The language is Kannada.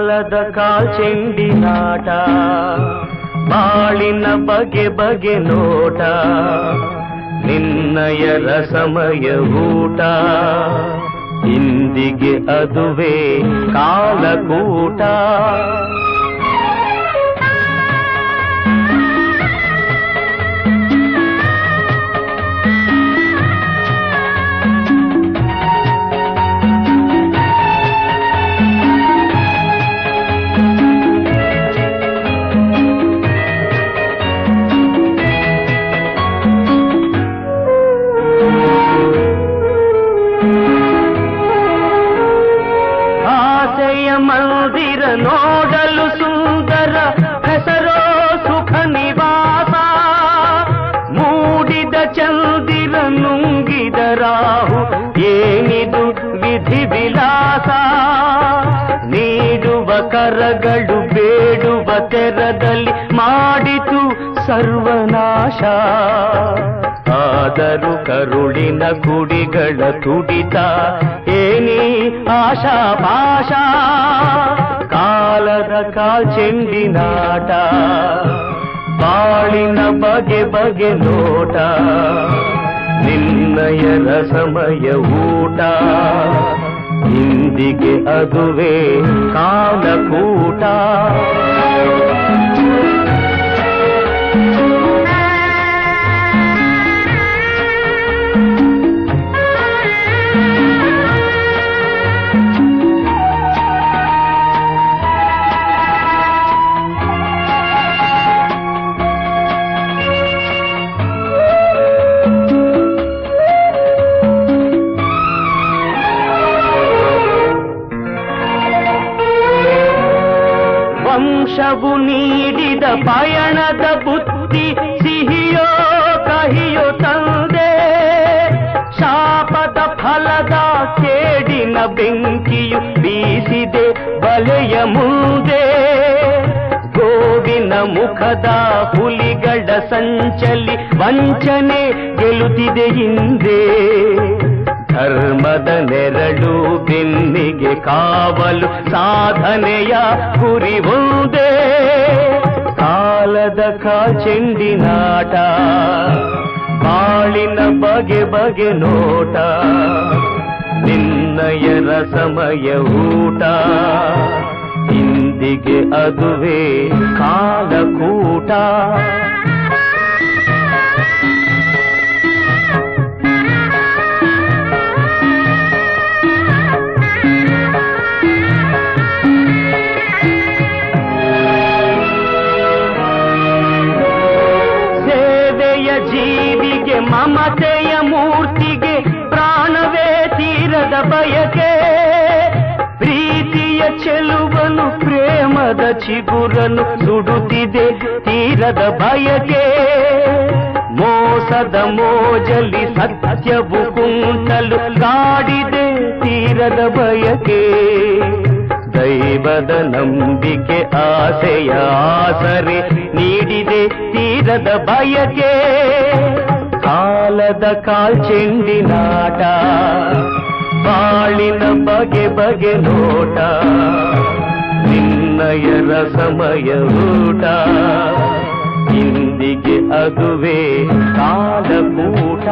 ಕಾಲದ ಕಾಲ್ಚೆಂಡಿನಾಟ ಬಾಳಿನ ಬಗೆ ಬಗೆ ನೋಟ ನಿನ್ನಯ ರಸಮಯ ಊಟ ಇಂದಿಗೆ ಅದುವೇ ಕಾಲಕೂಟ ಮಂದಿರ ನೋಡಲು ಸುಂದರ ಹೆಸರೋ ಸುಖ ನಿವಾಸ ಮೂಡಿದ ಚಂದಿರ ನುಂಗಿದ ರಾಹು ಏನಿದು ವಿಧಿ ವಿಲಾಸ ನೀಡುವ ಕರಗಳು ಬೇಡುವ ತೆರದಲ್ಲಿ ಮಾಡಿತು ಸರ್ವನಾಶ ಆದರೂ ಕರುಳಿನ ಕುಡಿಗಳ ತುಡಿತ ಏನಿ ಆಶಾ ಪಾಶ ಕಾಲದ ಕಾಲ್ಚೆಂಡಿನಾಟ ಬಾಳಿನ ಬಗೆ ಬಗೆ ನೋಟ ನಿನ್ನಯ ರಸಮಯ ಊಟ ಇಂದಿಗೆ ಅದುವೇ ಕಾಲಕೂಟ ವಂಶವು ನೀಡಿದ ಪಯಣದ ಬುದ್ಧಿ ಸಿಹಿಯೋ ಕಹಿಯೋ ತಂದೆ ಶಾಪದ ಫಲದ ಕೇಡಿನ ಬೆಂಕಿಯು ಬೀಸಿದೆ ಬಲೆಯ ಮುಂದೆ ಗೋವಿನ ಮುಖದ ಹುಲಿಗಳ ಸಂಚಲಿ ವಂಚನೆ ಗೆಲ್ಲುತ್ತಿದೆ ಹಿಂದೆ ಧರ್ಮದ ನೆರಳು ಬೆನ್ನಿಗೆ ಕಾವಲು ಸಾಧನೆಯ ಗುರಿ ಒಂದೇ ಕಾಲದ ಕಾಲ್ಚೆಂಡಿನಾಟ ಬಾಳಿನ ಬಗೆ ಬಗೆ ನೋಟ ನಿನ್ನಯ ರಸಮಯ ಊಟ ಇಂದಿಗೆ ಅದುವೇ ಕಾಲಕೂಟ ಜೀವಿಗೆ ಮಮತೆಯ ಮೂರ್ತಿಗೆ ಪ್ರಾಣವೇ ತೀರದ ಬಯಕೆ ಪ್ರೀತಿಯ ಚೆಲುವನು ಪ್ರೇಮದ ಚಿಗುರನು ಸುಡುತ್ತಿದೆ ತೀರದ ಬಯಕೆ ಮೋಸದ ಮೋಜಲಿ ಸತ್ಯವು ಕುಂಟಲು ಕಾಡಿದೆ ತೀರದ ಬಯಕೆ ದೈವದ ನಂಬಿಕೆ ಆಸೆಯ ಆಸರೆ ನೀಡಿದೆ ತೀರದ ಬಯಕೆ ಕಾಲದ ಕಾಲ್ಚೆಂಡಿನಾಟ ಬಾಳಿನ ಬಗೆ ಬಗೆ ನೋಟ ನಿನ್ನಯ ರಸಮಯ ಊಟ ಇಂದಿಗೆ ಅದುವೇ ಕಾಲಕೂಟ